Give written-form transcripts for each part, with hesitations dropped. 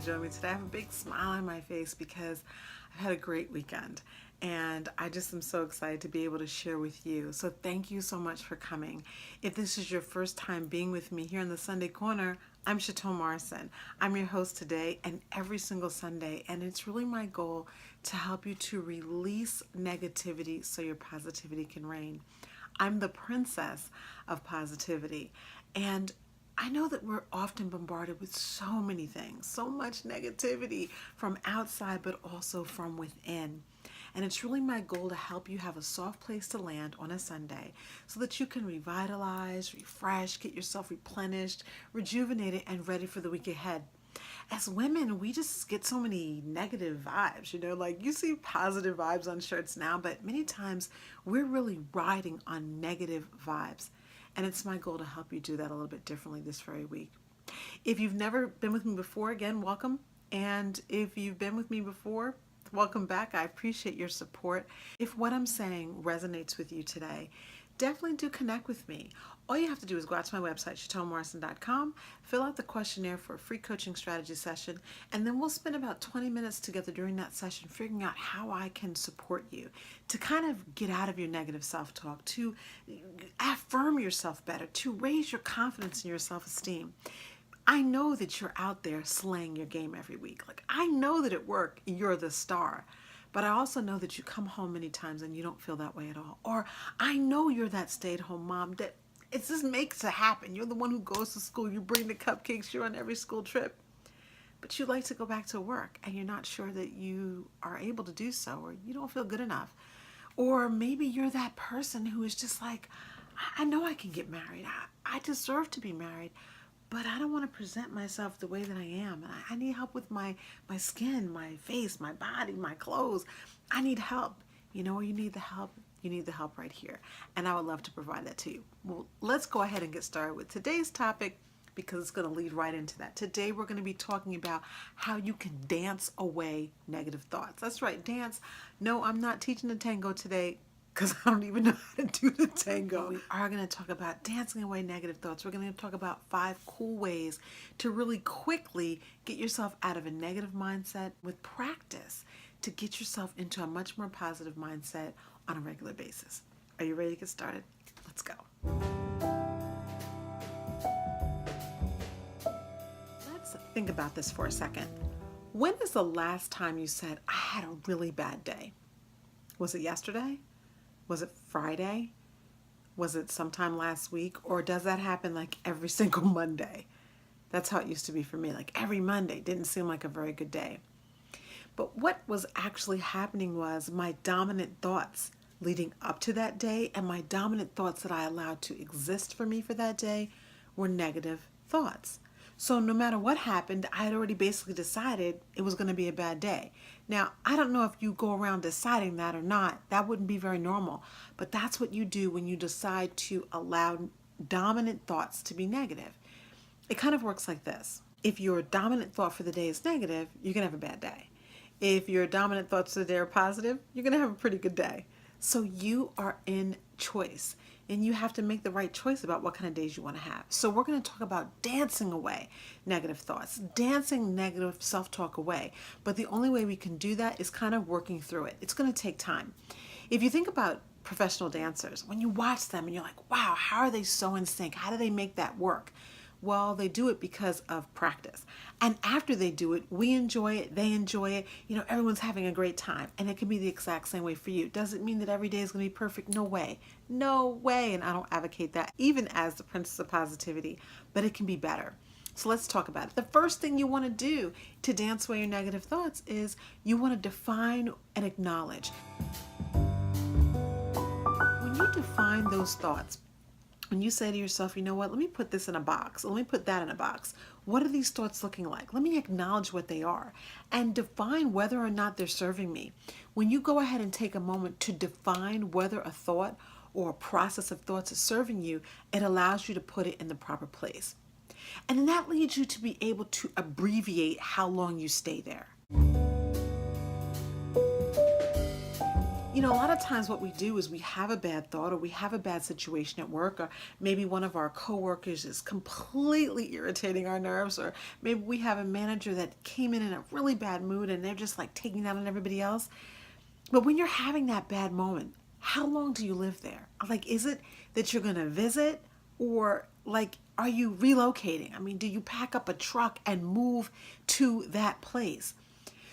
to join me today. I have a big smile on my face because I've had a great weekend and I just am so excited to be able to share with you. So thank you so much for coming. If this is your first time being with me here in the Sunday Corner, I'm Chatone Morrison. I'm your host today and every single Sunday, and it's really my goal to help you to release negativity so your positivity can reign. I'm the princess of positivity, and I know that we're often bombarded with so many things, so much negativity from outside, but also from within. And it's really my goal to help you have a soft place to land on a Sunday so that you can revitalize, refresh, get yourself replenished, rejuvenated, and ready for the week ahead. As women, we just get so many negative vibes, like you see positive vibes on shirts now, but many times we're really riding on negative vibes. And it's my goal to help you do that a little bit differently this very week. If you've never been with me before, again, welcome. And if you've been with me before, welcome back. I appreciate your support. If what I'm saying resonates with you today, definitely do connect with me. All you have to do is go out to my website, chatonemorrison.com, fill out the questionnaire for a free coaching strategy session, and then we'll spend about 20 minutes together during that session figuring out how I can support you to kind of get out of your negative self-talk, to affirm yourself better, to raise your confidence in your self-esteem. I know that you're out there slaying your game every week. I know that at work you're the star. But I also know that you come home many times and you don't feel that way at all. Or I know you're that stay-at-home mom that it just makes it happen. You're the one who goes to school. You bring the cupcakes. You're on every school trip. But you like to go back to work and you're not sure that you are able to do so, or you don't feel good enough. Or maybe you're that person who is just like, I know I can get married. I deserve to be married. But I don't want to present myself the way that I am. And I need help with my skin, my face, my body, my clothes. I need help. You know where you need the help? You need the help right here. And I would love to provide that to you. Well, let's go ahead and get started with today's topic because it's going to lead right into that. Today we're going to be talking about how you can dance away negative thoughts. That's right, dance. No, I'm not teaching the tango today, because I don't even know how to do the tango. We are going to talk about dancing away negative thoughts. We're going to talk about 5 cool ways to really quickly get yourself out of a negative mindset with practice to get yourself into a much more positive mindset on a regular basis. Are you ready to get started? Let's go. Let's think about this for a second. When is the last time you said, I had a really bad day? Was it yesterday? Was it Friday? Was it sometime last week? Or does that happen like every single Monday? That's how it used to be for me. Like every Monday didn't seem like a very good day. But what was actually happening was my dominant thoughts leading up to that day and my dominant thoughts that I allowed to exist for me for that day were negative thoughts. So no matter what happened, I had already basically decided it was going to be a bad day. Now, I don't know if you go around deciding that or not. That wouldn't be very normal. But that's what you do when you decide to allow dominant thoughts to be negative. It kind of works like this. If your dominant thought for the day is negative, you're going to have a bad day. If your dominant thoughts for the day are positive, you're going to have a pretty good day. So you are in choice. And you have to make the right choice about what kind of days you want to have. So we're going to talk about dancing away negative thoughts, dancing negative self-talk away. But the only way we can do that is kind of working through it. It's going to take time. If you think about professional dancers, when you watch them and you're like, wow, how are they so in sync? How do they make that work? Well, they do it because of practice. And after they do it, we enjoy it, they enjoy it, everyone's having a great time. And it can be the exact same way for you. Does it mean that every day is going to be perfect? No way. No way. And I don't advocate that, even as the princess of positivity, but it can be better. So let's talk about it. The first thing you want to do to dance away your negative thoughts is you want to define and acknowledge. When you define those thoughts, when you say to yourself, you know what, let me put this in a box. Let me put that in a box. What are these thoughts looking like? Let me acknowledge what they are and define whether or not they're serving me. When you go ahead and take a moment to define whether a thought or a process of thoughts is serving you, it allows you to put it in the proper place. And then that leads you to be able to abbreviate how long you stay there. A lot of times what we do is we have a bad thought, or we have a bad situation at work, or maybe one of our coworkers is completely irritating our nerves, or maybe we have a manager that came in a really bad mood and they're just like taking that on everybody else. But when you're having that bad moment, how long do you live there? Like, is it that you're going to visit, or like, are you relocating? I mean, do you pack up a truck and move to that place?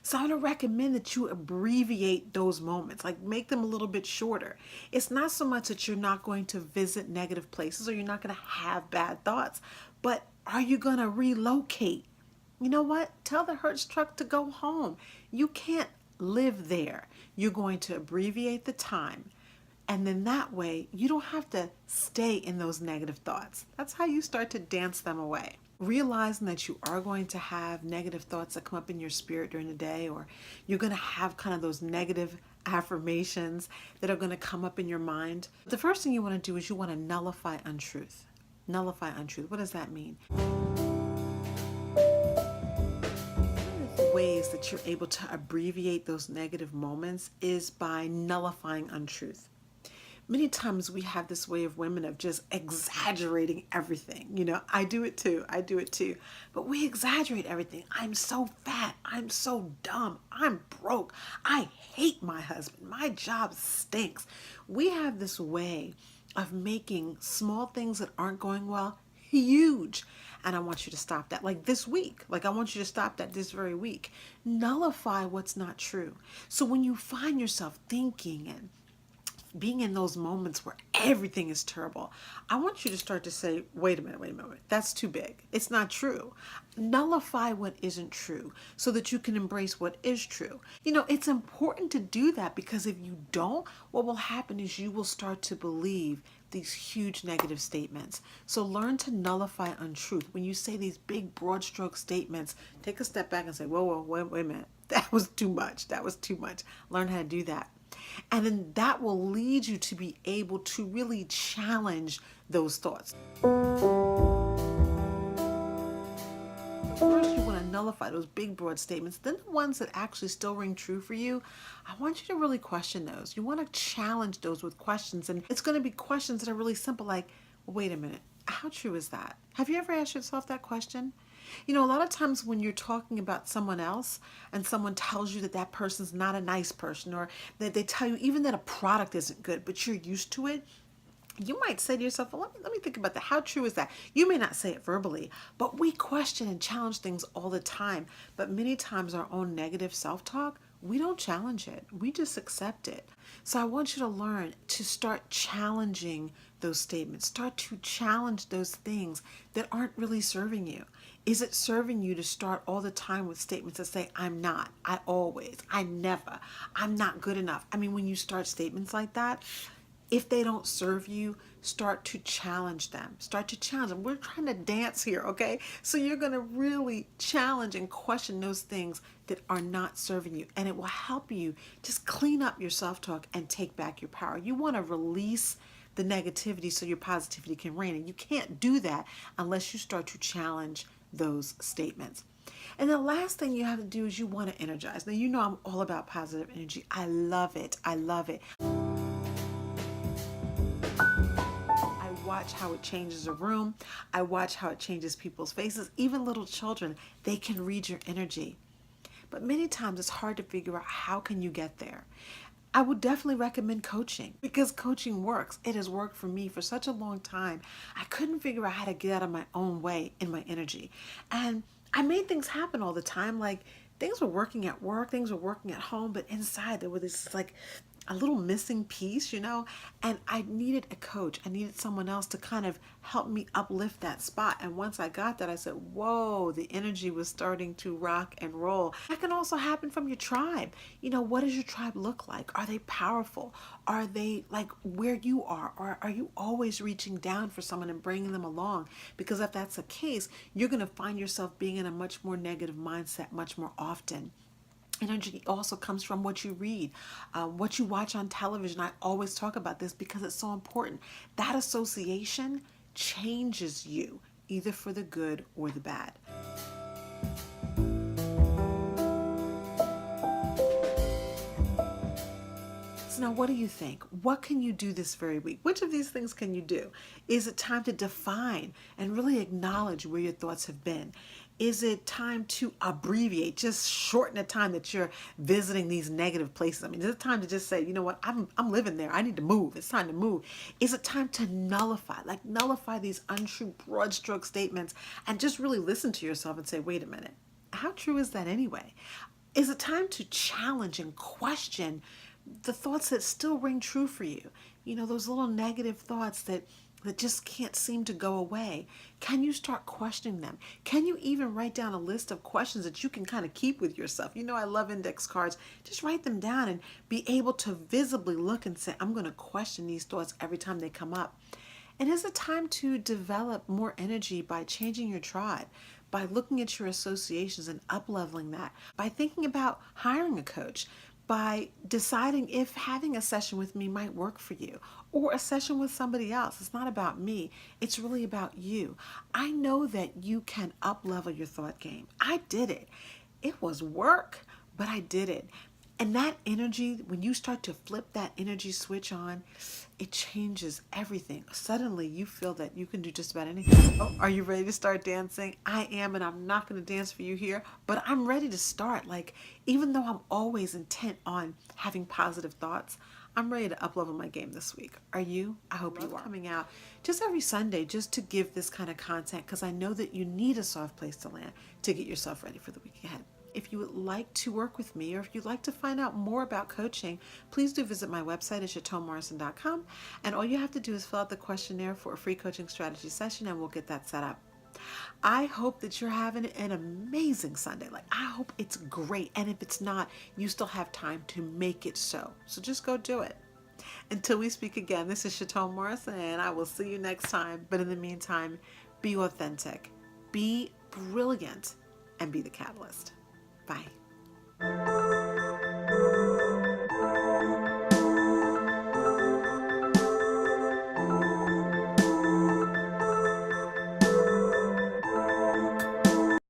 So I'm going to recommend that you abbreviate those moments, like make them a little bit shorter. It's not so much that you're not going to visit negative places or you're not going to have bad thoughts, but are you going to relocate? You know what? Tell the Hertz truck to go home. You can't live there. You're going to abbreviate the time. And then that way, you don't have to stay in those negative thoughts. That's how you start to dance them away. Realizing that you are going to have negative thoughts that come up in your spirit during the day, or you're going to have kind of those negative affirmations that are going to come up in your mind. The first thing you want to do is you want to nullify untruth. Nullify untruth. What does that mean? Ways that you're able to abbreviate those negative moments is by nullifying untruth. Many times we have this way of women of just exaggerating everything. I do it too. But we exaggerate everything. I'm so fat. I'm so dumb. I'm broke. I hate my husband. My job stinks. We have this way of making small things that aren't going well huge. And I want you to stop that. Like this week. I want you to stop that this very week. Nullify what's not true. So when you find yourself thinking and being in those moments where everything is terrible, I want you to start to say, wait a minute, that's too big. It's not true. Nullify what isn't true so that you can embrace what is true. It's important to do that, because if you don't, what will happen is you will start to believe these huge negative statements. So learn to nullify untruth. When you say these big broad stroke statements, take a step back and say, whoa, wait a minute. That was too much. Learn how to do that. And then that will lead you to be able to really challenge those thoughts. First, you want to nullify those big, broad statements. Then the ones that actually still ring true for you, I want you to really question those. You want to challenge those with questions. And it's going to be questions that are really simple, like, wait a minute, how true is that? Have you ever asked yourself that question? A lot of times when you're talking about someone else and someone tells you that that person's not a nice person, or that they tell you even that a product isn't good, but you're used to it, you might say to yourself, well, let me think about that. How true is that? You may not say it verbally, but we question and challenge things all the time. But many times our own negative self-talk, we don't challenge it. We just accept it. So I want you to learn to start challenging those statements. Start to challenge those things that aren't really serving you. Is it serving you to start all the time with statements that say, I'm not, I always, I never, I'm not good enough? I mean, when you start statements like that, if they don't serve you, start to challenge them. We're trying to dance here, okay? So you're going to really challenge and question those things that are not serving you. And it will help you just clean up your self-talk and take back your power. You want to release the negativity so your positivity can reign. And you can't do that unless you start to challenge those statements. And the last thing you have to do is you want to energize. Now, I'm all about positive energy. I love it. I watch how it changes a room. I watch how it changes people's faces. Even little children, they can read your energy. But many times it's hard to figure out how can you get there. I would definitely recommend coaching, because coaching works. It has worked for me for such a long time. I couldn't figure out how to get out of my own way in my energy. And I made things happen all the time. Like, things were working at work, things were working at home, but inside there was this a little missing piece, and I needed a coach. I needed someone else to kind of help me uplift that spot. And once I got that, I said, whoa, the energy was starting to rock and roll. That can also happen from your tribe. What does your tribe look like? Are they powerful? Are they like where you are? Or are you always reaching down for someone and bringing them along? Because if that's the case, you're going to find yourself being in a much more negative mindset much more often. Energy also comes from what you read, what you watch on television. I always talk about this because it's so important. That association changes you, either for the good or the bad. So now what do you think? What can you do this very week? Which of these things can you do? Is it time to define and really acknowledge where your thoughts have been? Is it time to abbreviate, just shorten the time that you're visiting these negative places? I mean, is it time to just say, you know what, I'm living there. I need to move. It's time to move. Is it time to nullify, like nullify these untrue broad stroke statements and just really listen to yourself and say, wait a minute, how true is that anyway? Is it time to challenge and question the thoughts that still ring true for you? You know, those little negative thoughts that just can't seem to go away. Can you start questioning them? Can you even write down a list of questions that you can kind of keep with yourself? You know, I love index cards. Just write them down and be able to visibly look and say, I'm going to question these thoughts every time they come up. And is it time to develop more energy by changing your tribe, by looking at your associations and up-leveling that, by thinking about hiring a coach, by deciding if having a session with me might work for you or a session with somebody else. It's not about me. It's really about you. I know that you can up-level your thought game. I did it. It was work, but I did it. And that energy, when you start to flip that energy switch on, it changes everything. Suddenly you feel that you can do just about anything. Oh, are you ready to start dancing? I am, and I'm not going to dance for you here, but I'm ready to start. Like, even though I'm always intent on having positive thoughts, I'm ready to up-level my game this week. Are you? I hope you are. Coming out just every Sunday just to give this kind of content because I know that you need a soft place to land to get yourself ready for the week ahead. If you would like to work with me or if you'd like to find out more about coaching, please do visit my website at chatonemorrison.com. And all you have to do is fill out the questionnaire for a free coaching strategy session and we'll get that set up. I hope that you're having an amazing Sunday. Like, I hope it's great. And if it's not, you still have time to make it so. So just go do it. Until we speak again, this is Chatone Morrison, and I will see you next time. But in the meantime, be authentic, be brilliant, and be the catalyst. Bye.